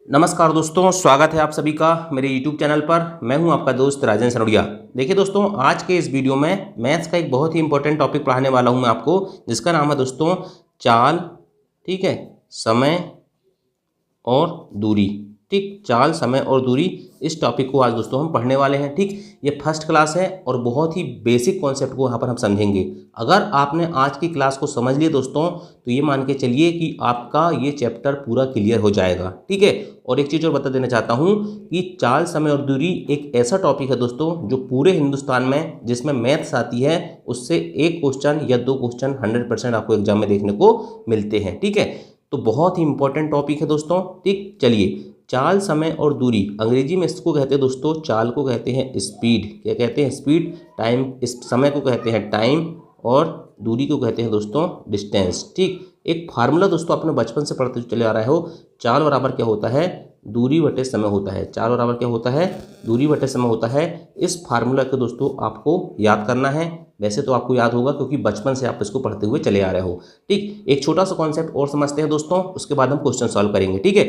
नमस्कार दोस्तों, स्वागत है आप सभी का मेरे YouTube चैनल पर। मैं हूं आपका दोस्त राजेंद्र सनोडिया। देखिए दोस्तों, आज के इस वीडियो में मैथ्स का एक बहुत ही इंपॉर्टेंट टॉपिक पढ़ाने वाला हूं मैं आपको, जिसका नाम है दोस्तों चाल। ठीक है, समय और दूरी। ठीक, चाल, समय और दूरी, इस टॉपिक को आज दोस्तों हम पढ़ने वाले हैं। ठीक, ये फर्स्ट क्लास है और बहुत ही बेसिक कॉन्सेप्ट को यहाँ पर हम समझेंगे। अगर आपने आज की क्लास को समझ लिया दोस्तों, तो ये मान के चलिए कि आपका ये चैप्टर पूरा क्लियर हो जाएगा। ठीक है, और एक चीज़ और बता देना चाहता हूँ कि चाल, समय और दूरी एक ऐसा टॉपिक है दोस्तों जो पूरे हिंदुस्तान में जिसमें मैथ्स आती है, उससे एक क्वेश्चन या दो क्वेश्चन 100% आपको एग्जाम में देखने को मिलते हैं। ठीक है, तो बहुत ही इंपॉर्टेंट टॉपिक है दोस्तों। ठीक, चलिए, चाल, समय और दूरी, अंग्रेजी में इसको कहते हैं दोस्तों, चाल को कहते हैं स्पीड। क्या कहते हैं? स्पीड। टाइम, इस समय को कहते हैं टाइम, और दूरी को कहते हैं दोस्तों डिस्टेंस। ठीक, एक फार्मूला दोस्तों आपने बचपन से पढ़ते चले आ रहे हो, चाल बराबर क्या होता है? दूरी बटे समय होता है। चाल बराबर क्या होता है? दूरी बटे समय होता है। इस फार्मूला को दोस्तों आपको याद करना है। वैसे तो आपको याद होगा क्योंकि बचपन से आप इसको पढ़ते हुए चले आ रहे हो। ठीक, एक छोटा सा कॉन्सेप्ट और समझते हैं दोस्तों, उसके बाद हम क्वेश्चन सॉल्व करेंगे। ठीक है,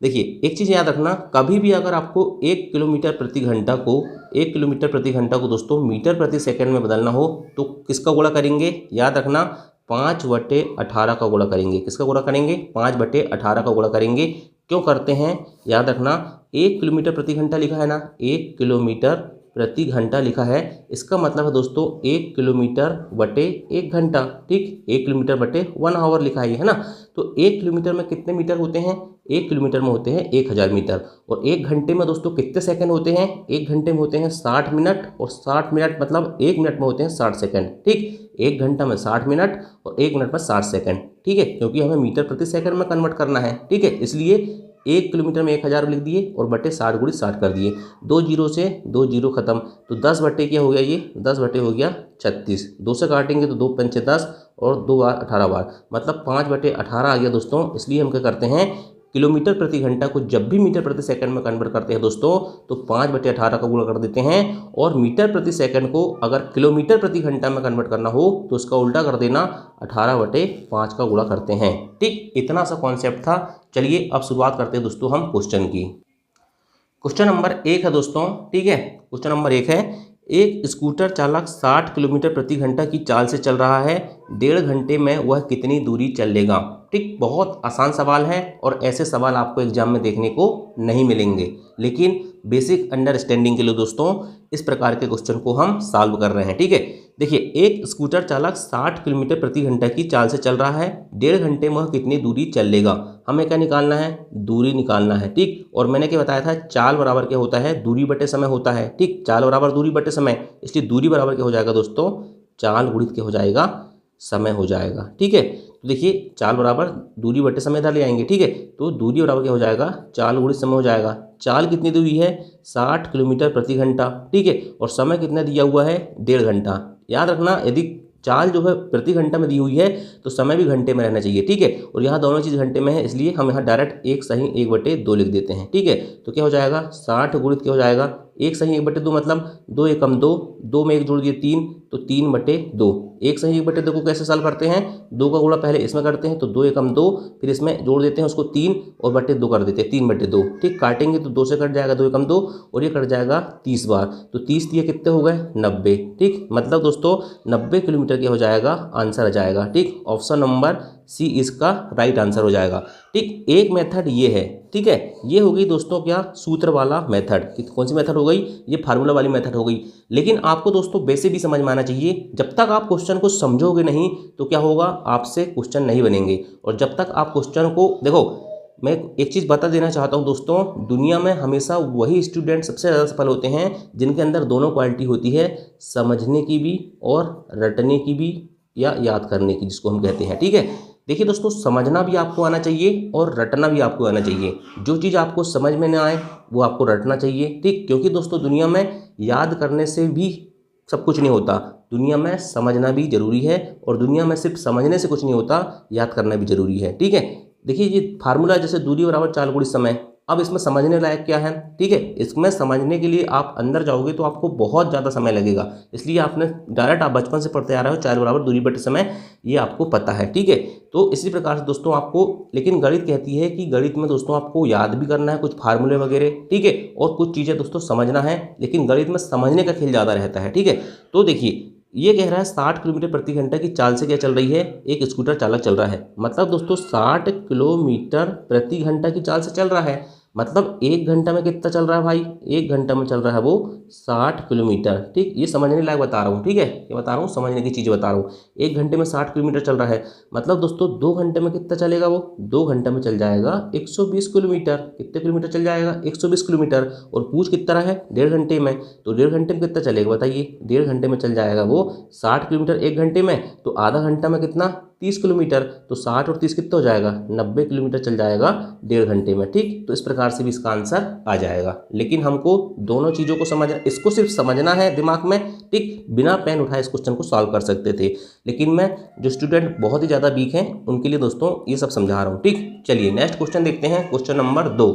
देखिए एक चीज़ याद रखना, कभी भी अगर आपको 1 किलोमीटर प्रति घंटा को 1 किलोमीटर प्रति घंटा को दोस्तों मीटर प्रति सेकंड में बदलना हो तो किसका गुणा करेंगे? याद रखना, 5/18 का गुणा करेंगे। किसका गुणा करेंगे? 5/18 का गुणा करेंगे। क्यों करते हैं? याद रखना, 1 किलोमीटर प्रति घंटा लिखा है ना, 1 किलोमीटर प्रति घंटा लिखा है, इसका मतलब है दोस्तों 1 किलोमीटर बटे 1 घंटा। ठीक, 1 किलोमीटर बटे 1 आवर लिखा है ना। तो 1 किलोमीटर में कितने मीटर होते हैं? 1 किलोमीटर में होते हैं 1000 मीटर। और 1 घंटे में दोस्तों कितने सेकंड होते हैं? 1 घंटे में होते हैं 60 मिनट, और 60 मिनट मतलब 1 मिनट में होते हैं 60 सेकंड। ठीक, 1 घंटा में 60 मिनट और 1 मिनट में 60 सेकंड। ठीक है, क्योंकि हमें मीटर प्रति सेकंड में कन्वर्ट करना है। ठीक है, इसलिए 1 किलोमीटर में 1000 लिख दिए और बटे 60 गुणित 60 कर दिए। 2 जीरो से 2 जीरो खत्म, तो 10 बटे क्या हो गया? ये 10 बटे हो गया 36। 2 से काटेंगे तो 2 पंचे 10 और 2 बार 18 बार, मतलब 5/18 आ गया दोस्तों। इसलिए हम क्या करते हैं, किलोमीटर प्रति घंटा को जब भी मीटर प्रति सेकंड में कन्वर्ट करते हैं दोस्तों, तो 5/18 का गुणा कर देते हैं। और मीटर प्रति सेकंड को अगर किलोमीटर प्रति घंटा में कन्वर्ट करना हो तो उसका उल्टा कर देना, 18/5 का गुणा करते हैं। ठीक, इतना सा कॉन्सेप्ट था। चलिए अब शुरुआत करते हैं दोस्तों हम क्वेश्चन की। क्वेश्चन नंबर 1 है दोस्तों। ठीक है, क्वेश्चन नंबर 1 है, एक स्कूटर चालक 60 किलोमीटर प्रति घंटा की चाल से चल रहा है, 1.5 घंटे में वह कितनी दूरी चल लेगा? ठीक, बहुत आसान सवाल है और ऐसे सवाल आपको एग्जाम में देखने को नहीं मिलेंगे, लेकिन बेसिक अंडरस्टैंडिंग के लिए दोस्तों इस प्रकार के क्वेश्चन को हम सॉल्व कर रहे हैं। ठीक है, देखिए एक स्कूटर चालक 60 किलोमीटर प्रति घंटा की चाल से चल रहा है, 1.5 घंटे में वह कितनी दूरी चल लेगा? हमें क्या निकालना है? दूरी निकालना है। ठीक, और मैंने क्या बताया था, चाल बराबर क्या होता है? दूरी बटे समय होता है। ठीक, चाल बराबर दूरी बटे समय, इसलिए दूरी बराबर क्या हो जाएगा दोस्तों? चाल गुणित क्या हो जाएगा? समय हो जाएगा। ठीक है, तो देखिए चाल बराबर दूरी बटे समय इधर ले आएंगे। ठीक है, तो दूरी बराबर क्या हो जाएगा? चाल गुणित समय हो जाएगा। चाल कितनी दूरी है? 60 किलोमीटर प्रति घंटा। ठीक है, और समय कितना दिया हुआ है? 1.5 घंटा। याद रखना, यदि चाल जो है प्रति घंटा में दी हुई है तो समय भी घंटे में रहना चाहिए। ठीक है, और यहाँ दोनों चीज़ घंटे में है, इसलिए हम यहाँ डायरेक्ट एक सही 1/2 लिख देते हैं। ठीक है, तो क्या हो जाएगा? 60 गुणित क्या हो जाएगा? एक सही 1/2 मतलब 2 एकम 2, 2 में 1 जोड़ दिए 3, तो 3/2। एक सही 1/2 को कैसे सॉल्व करते हैं? 2 का गुणा पहले इसमें करते हैं तो 2 एकम 2, फिर इसमें जोड़ देते हैं उसको 3 और बटे 2 कर देते हैं, 3/2। ठीक, काटेंगे तो 2 से कट जाएगा 2 एकम 2 और ये कट जाएगा 30 बार, तो 30 दिए कितने हो गए? 90। ठीक, मतलब दोस्तों 90 किलोमीटर क्या हो जाएगा? आंसर आ जाएगा। ठीक, ऑप्शन नंबर सी इसका राइट आंसर हो जाएगा। ठीक, एक मेथड ये है। ठीक है, ये हो गई दोस्तों क्या? सूत्र वाला मेथड। कौन सी मेथड हो गई? ये फार्मूला वाली मेथड हो गई। लेकिन आपको दोस्तों बेसिक भी समझ में आना चाहिए। जब तक आप क्वेश्चन को समझोगे नहीं तो क्या होगा? आपसे क्वेश्चन नहीं बनेंगे। और जब तक आप क्वेश्चन को देखो, मैं एक चीज़ बता देना चाहता हूँ दोस्तों, दुनिया में हमेशा वही स्टूडेंट सबसे ज़्यादा सफल होते हैं जिनके अंदर दोनों क्वालिटी होती है, समझने की भी और रटने की भी, या याद करने की, जिसको हम कहते हैं। ठीक है, देखिए दोस्तों, समझना भी आपको आना चाहिए और रटना भी आपको आना चाहिए। जो चीज़ आपको समझ में ना आए वो आपको रटना चाहिए। ठीक, क्योंकि दोस्तों दुनिया में याद करने से भी सब कुछ नहीं होता, दुनिया में समझना भी जरूरी है, और दुनिया में सिर्फ समझने से कुछ नहीं होता, याद करना भी जरूरी है। ठीक है, देखिए ये फार्मूला जैसे दूरी बराबर चाल गुणित समय, अब इसमें समझने लायक क्या है, ठीक है, इसमें समझने के लिए आप अंदर जाओगे तो आपको बहुत ज़्यादा समय लगेगा, इसलिए आपने डायरेक्ट आप बचपन से पढ़ते आ रहे हो 4 बराबर दूरी बटे समय, ये आपको पता है, ठीक है। तो इसी प्रकार से दोस्तों आपको, लेकिन गणित कहती है कि गणित में दोस्तों आपको याद भी करना है कुछ फार्मूले वगैरह, ठीक है, और कुछ चीज़ें दोस्तों समझना है, लेकिन गणित में समझने का खेल ज़्यादा रहता है, ठीक है। तो देखिए ये कह रहा है 60 किलोमीटर प्रति घंटा की चाल से क्या चल रही है, एक स्कूटर चालक चल रहा है, मतलब दोस्तों 60 किलोमीटर प्रति घंटा की चाल से चल रहा है, मतलब 1 घंटा में कितना चल रहा है भाई, 1 घंटा में चल रहा है वो 60 किलोमीटर, ठीक। ये समझने लायक बता रहा हूँ, ठीक है, ये बता रहा हूँ, समझने की चीज़ बता रहा हूँ। 1 घंटे में 60 किलोमीटर चल रहा है, मतलब दोस्तों 2 घंटे में कितना चलेगा वो, 2 घंटे में चल जाएगा 120 किलोमीटर। कितने किलोमीटर चल जाएगा, 120 किलोमीटर। और पूछ कितना रहा है, 1.5 घंटे में, तो 1.5 घंटे में कितना चलेगा बताइए, 1.5 घंटे में चल जाएगा वो 60 किलोमीटर 1 घंटे में, तो आधा घंटा में कितना, 30 किलोमीटर, तो 60 और 30 कितना हो जाएगा, 90 किलोमीटर चल जाएगा 1.5 घंटे में, ठीक। तो इस प्रकार से भी इसका आंसर आ जाएगा, लेकिन हमको दोनों चीज़ों को समझना, इसको सिर्फ समझना है दिमाग में, ठीक, बिना पेन उठाए इस क्वेश्चन को सॉल्व कर सकते थे, लेकिन मैं जो स्टूडेंट बहुत ही ज़्यादा वीक हैं उनके लिए दोस्तों ये सब समझा रहा हूँ, ठीक। चलिए नेक्स्ट क्वेश्चन देखते हैं, क्वेश्चन नंबर 2।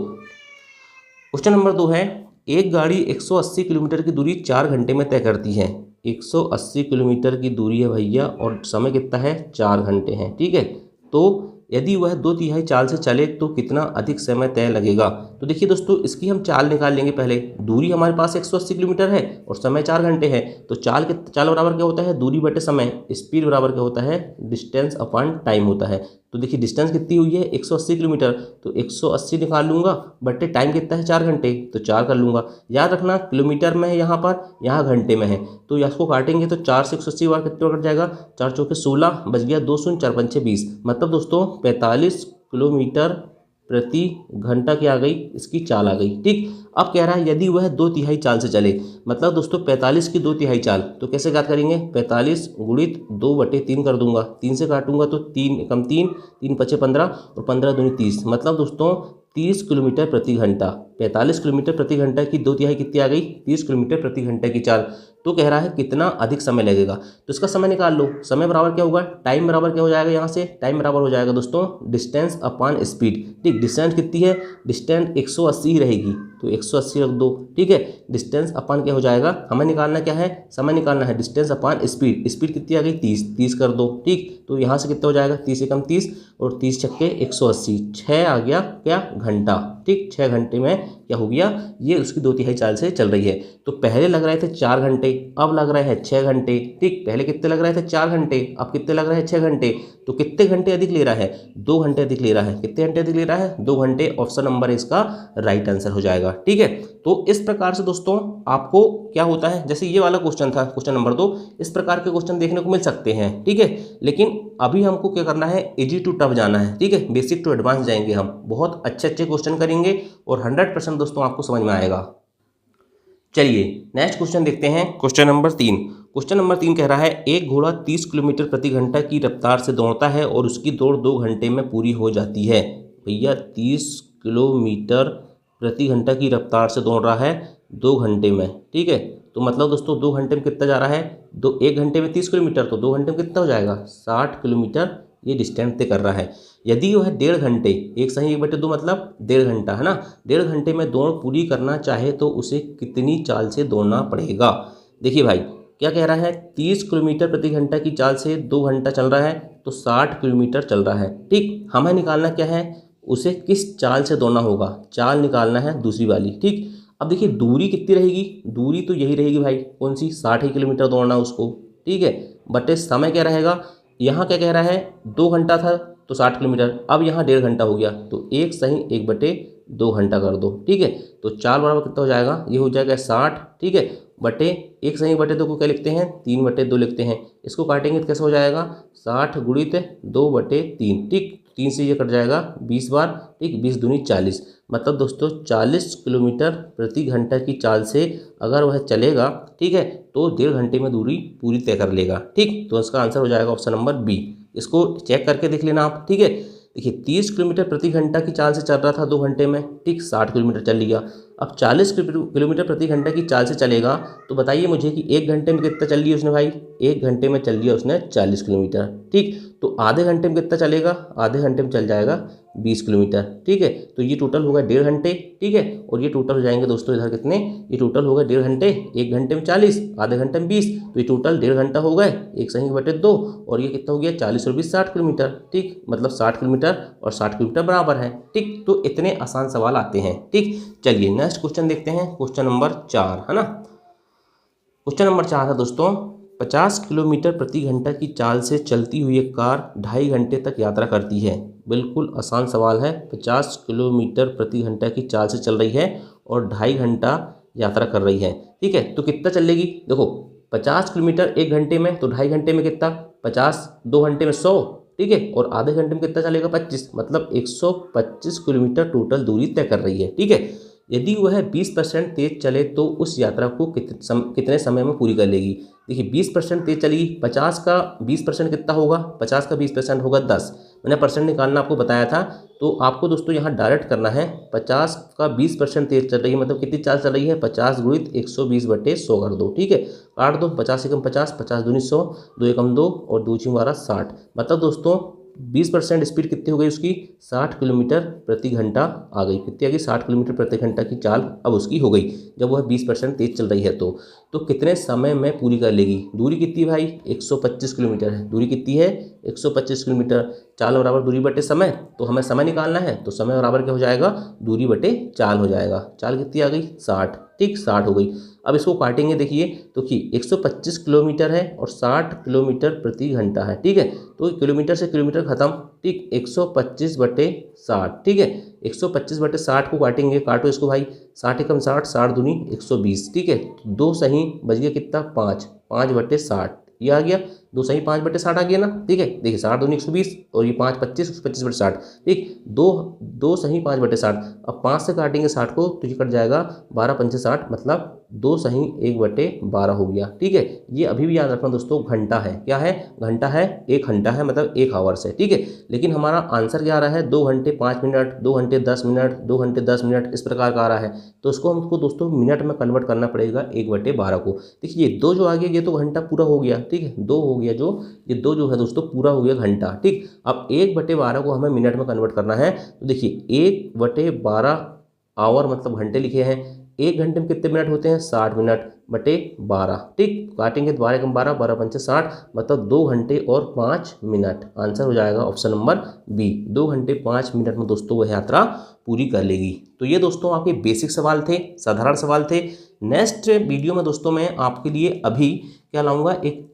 क्वेश्चन नंबर 2 है, एक गाड़ी 180 किलोमीटर की दूरी 4 घंटे में तय करती है। 180 किलोमीटर की दूरी है भैया, और समय कितना है, 4 घंटे हैं, ठीक है। तो यदि वह 2/3 चाल से चले तो कितना अधिक समय तय लगेगा। तो देखिए दोस्तों इसकी हम चाल निकाल लेंगे पहले। दूरी हमारे पास 180 किलोमीटर है और समय 4 घंटे है, तो चाल बराबर क्या होता है, दूरी बटे समय, स्पीड बराबर क्या होता है, डिस्टेंस अपॉन टाइम होता है। तो देखिए डिस्टेंस कितनी हुई है, 180 किलोमीटर, तो 180 निकाल लूँगा, बटे टाइम कितना है 4 घंटे, तो 4 कर लूँगा। याद रखना किलोमीटर में है यहाँ पर, यहाँ घंटे में है, तो इसको काटेंगे तो 4 से 180 बार कितने कट जाएगा, 4 चौके 16, बच गया 2 शून्य, 4 पंचे 20, मतलब दोस्तों 45 किलोमीटर प्रति घंटा क्या आ गई, इसकी चाल आ गई, ठीक। अब कह रहा है यदि वह 2/3 चाल से चले, मतलब दोस्तों 45 की 2/3 चाल, तो कैसे याद करेंगे, 45 गुणित 2/3 कर दूंगा, 3 से काटूंगा तो 3 कम 3, 3 पचे 15 और 15 दूनी 30, मतलब दोस्तों 30 किलोमीटर प्रति घंटा। 45 किलोमीटर प्रति घंटा की 2/3 कितनी आ गई, 30 किलोमीटर प्रति घंटे की चाल। तो कह रहा है कितना अधिक समय लगेगा, तो इसका समय निकाल लो। समय बराबर क्या होगा, टाइम बराबर क्या हो जाएगा, यहाँ से टाइम बराबर हो जाएगा दोस्तों डिस्टेंस अपॉन स्पीड, ठीक। डिस्टेंस कितनी है, डिस्टेंस 180 ही रहेगी, तो 180 रख दो, ठीक है। डिस्टेंस अपॉन क्या हो जाएगा, हमें निकालना क्या है, समय निकालना है, डिस्टेंस अपॉन स्पीड। स्पीड कितनी आ गई, 30, 30 कर दो, ठीक। तो यहाँ से कितना हो जाएगा, 30 से कम 30 और 30 छक्के 180, 6 आ गया क्या, घंटा, ठीक। 6 घंटे में क्या हो गया, ये उसकी 2/3 चाल से चल रही है। तो पहले लग रहे थे 4 घंटे, अब लग रहे हैं 6 घंटे, ठीक। पहले कितने लग रहे थे, 4 घंटे, अब कितने लग रहे हैं, 6 घंटे। तो कितने घंटे अधिक ले रहा है, 2 घंटे अधिक ले रहा है। कितने घंटे अधिक ले रहा है, 2 घंटे। ऑप्शन नंबर इसका राइट आंसर हो जाएगा, ठीक है। तो इस प्रकार से दोस्तों आपको क्या होता है, जैसे ये वाला क्वेश्चन था क्वेश्चन नंबर 2, इस प्रकार के क्वेश्चन देखने को मिल सकते हैं, ठीक है। लेकिन अभी हमको क्या करना है, इजी टू टफ जाना है, ठीक है। बेसिक टू एडवांस जाएंगे हम, बहुत अच्छे अच्छे क्वेश्चन करेंगे और 100% दोस्तों आपको समझ में आएगा। चलिए नेक्स्ट क्वेश्चन देखते हैं, क्वेश्चन नंबर 3। क्वेश्चन नंबर 3 कह रहा है, एक घोड़ा 30 किलोमीटर प्रति घंटा की रफ्तार से दौड़ता है और उसकी दौड़ 2 घंटे में पूरी हो जाती है। भैया 30 किलोमीटर प्रति घंटा की रफ्तार से दौड़ रहा है 2 घंटे में, ठीक है। तो मतलब दोस्तों 2 घंटे में कितना जा रहा है, 1 घंटे में 30 किलोमीटर, तो 2 घंटे में कितना हो जाएगा, 60 किलोमीटर ये डिस्टेंस तय कर रहा है। यदि वह 1.5 घंटे, एक सही 1/2 मतलब 1.5 घंटा है ना, 1.5 घंटे में दौड़ पूरी करना चाहे तो उसे कितनी चाल से दौड़ना पड़ेगा। देखिए भाई क्या कह रहा है, 30 किलोमीटर प्रति घंटा की चाल से 2 घंटा चल रहा है, तो 60 किलोमीटर चल रहा है, ठीक। हमें निकालना क्या है, उसे किस चाल से दौड़ना होगा, चाल निकालना है दूसरी वाली, ठीक। अब देखिए दूरी कितनी रहेगी, दूरी तो यही रहेगी भाई, कौन सी, 60 किलोमीटर दौड़ना उसको, ठीक है। बटे समय क्या रहेगा, यहाँ क्या कह रहा है, 2 घंटा था तो 60 किलोमीटर, अब यहाँ 1.5 घंटा हो गया, तो 1 सही 1/2 घंटा कर दो, ठीक है। तो 4 बराबर कितना हो जाएगा, ये हो जाएगा 60, ठीक है, बटे 1 सही 1/2 को क्या लिखते हैं, 3/2 लिखते हैं। इसको काटेंगे तो कैसे हो जाएगा, 60 गुणित 2/3, ठीक। 3 से ये कट जाएगा 20 बार, ठीक, 20 दूनी 40, मतलब दोस्तों 40 किलोमीटर प्रति घंटा की चाल से अगर वह चलेगा, ठीक है, तो 1.5 घंटे में दूरी पूरी तय कर लेगा, ठीक। तो इसका आंसर हो जाएगा ऑप्शन नंबर बी। इसको चेक करके देख लेना आप, ठीक है। देखिए 30 किलोमीटर प्रति घंटा की चाल से चल रहा था 2 घंटे में, ठीक, 60 किलोमीटर चल लिया। अब 40 किलोमीटर प्रति घंटा की चाल से चलेगा, तो बताइए मुझे कि 1 घंटे में कितना चल लिया उसने भाई, 1 घंटे में चल लिया उसने 40 किलोमीटर। ठीक, तो आधे घंटे में कितना चलेगा, आधे घंटे में चल जाएगा 20 किलोमीटर। ठीक है, तो ये टोटल होगा 1.5 घंटे। ठीक है, और ये टोटल हो जाएंगे दोस्तों इधर कितने, ये टोटल होगा 1.5 घंटे, 1 घंटे में 40, आधे घंटे में 20, तो ये टोटल 1.5 घंटा हो गए, 1 सही बटे 2, और ये कितना हो गया 40 और 20 60 किलोमीटर। ठीक, मतलब 60 किलोमीटर और 60 किलोमीटर बराबर है। ठीक, तो इतने आसान सवाल आते हैं। ठीक, चलिए नेक्स्ट क्वेश्चन देखते हैं, क्वेश्चन नंबर 4 है ना। क्वेश्चन नंबर 4 है दोस्तों, 50 किलोमीटर प्रति घंटा की चाल से चलती हुई एक कार 2.5 घंटे तक यात्रा करती है। बिल्कुल आसान सवाल है, 50 किलोमीटर प्रति घंटा की चाल से चल रही है और 2.5 घंटा यात्रा कर रही है। ठीक है, तो कितना चलेगी, देखो 50 किलोमीटर 1 घंटे में, तो 2.5 घंटे में कितना, 50, 2 घंटे में 100। ठीक है, और आधे घंटे में कितना चलेगा 25, मतलब 125 किलोमीटर टोटल दूरी तय कर रही है। ठीक है, यदि वह 20% तेज चले तो उस यात्रा को कितने समय में पूरी कर लेगी। देखिए 20% तेज चलेगी, 50 का 20% कितना होगा, 50 का 20% होगा 10। मैंने परसेंट निकालना आपको बताया था, तो आपको दोस्तों यहाँ डायरेक्ट करना है। 50 का 20% तेज चल रही है, मतलब कितनी चाल चल रही है, 50 गुणित 120/100 कर दो। ठीक है, काट दो, 50 एकम 50, 50 दूनी 100, 2 एकम 2 और 2 छीं 12, 60। मतलब दोस्तों 20% स्पीड कितनी हो गई उसकी, 60 किलोमीटर प्रति घंटा आ गई। कितनी आ गई, 60 किलोमीटर प्रति घंटा की चाल अब उसकी हो गई, जब वह 20% तेज चल रही है। तो कितने समय में पूरी कर लेगी। दूरी कितनी भाई, 125 किलोमीटर है। दूरी कितनी है, 125 किलोमीटर। चाल बराबर दूरी बटे समय, तो हमें समय निकालना है, तो समय बराबर क्या हो जाएगा, दूरी बटे चाल हो जाएगा। चाल कितनी आ गई, 60। ठीक, 60 हो गई। अब इसको काटेंगे, देखिए तो कि 125 किलोमीटर है और 60 किलोमीटर प्रति घंटा है। ठीक है, तो किलोमीटर से किलोमीटर खत्म। ठीक, 125/60। ठीक है, 125/60 को काटेंगे, काटो इसको भाई, 60 एकम 60, 60 दूनी 120। ठीक है, 2 सही बच गया कितना, 5, 5/60 ये आ गया, 2 सही 5/60 आ गया ना। ठीक है, देखिए 60 दूनी 120 और ये 5 25, 125/60। ठीक, 2 सही 5/60। अब 5 से काटेंगे 60 को, तो ये कट जाएगा 12 पंचे 60, मतलब 2 सही 1/12 हो गया। ठीक है, ये अभी भी याद रखना दोस्तों, घंटा है। क्या है, घंटा है, 1 घंटा है, मतलब 1 आवर्स है। ठीक है, लेकिन हमारा आंसर क्या आ रहा है, 2 घंटे 5 मिनट, 2 घंटे 10 मिनट, 2 घंटे 10 मिनट, इस प्रकार का आ रहा है। तो इसको हमको दोस्तों मिनट में कन्वर्ट करना पड़ेगा 1/12 को। देखिए ये 2 जो आ गया, ये तो घंटा पूरा हो गया। ठीक है, 2 हो गया, जो ये 2 जो है दोस्तों पूरा हो गया घंटा। ठीक, अब 1/12 को हमें मिनट में कन्वर्ट करना है, तो देखिए 1/12 आवर मतलब घंटे लिखे हैं। 1 घंटे में कितने मिनट होते हैं, 60 मिनट बटे 12। ठीक, काटेंगे 12 एकम 12, 12 पंचे 60, मतलब 2 घंटे और 5 मिनट। आंसर हो जाएगा ऑप्शन नंबर बी, 2 घंटे 5 मिनट में दोस्तों वह यात्रा पूरी कर लेगी। तो ये दोस्तों आपके बेसिक सवाल थे, साधारण सवाल थे। नेक्स्ट वीडियो में दोस्तों मैं आपके लिए अभी क्या लाऊंगा, एक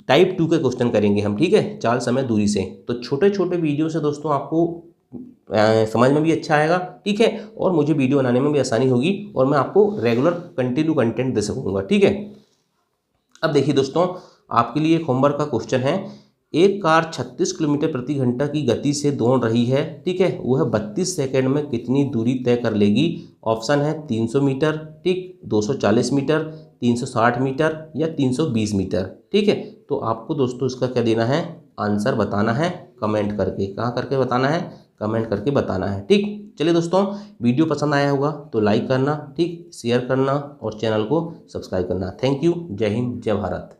टाइप 2 के क्वेश्चन करेंगे हम। ठीक है, चाल समय दूरी से। तो छोटे छोटे वीडियो से दोस्तों आपको समझ में भी अच्छा आएगा। ठीक है, और मुझे वीडियो बनाने में भी आसानी होगी और मैं आपको रेगुलर कंटिन्यू कंटेंट दे सकूंगा। ठीक है, अब देखिए दोस्तों आपके लिए एक होमवर्क का क्वेश्चन है। एक कार 36 किलोमीटर प्रति घंटा की गति से दौड़ रही है। ठीक है, वह 32 सेकंड में कितनी दूरी तय कर लेगी। ऑप्शन है 300 मीटर, ठीक, 240 मीटर, 360 मीटर या 320 मीटर। ठीक है, तो आपको दोस्तों इसका क्या देना है, आंसर बताना है कमेंट करके। कहाँ करके बताना है, कमेंट करके बताना है। ठीक, चलिए दोस्तों वीडियो पसंद आया होगा तो लाइक करना, ठीक, शेयर करना और चैनल को सब्सक्राइब करना। थैंक यू, जय हिंद, जय भारत।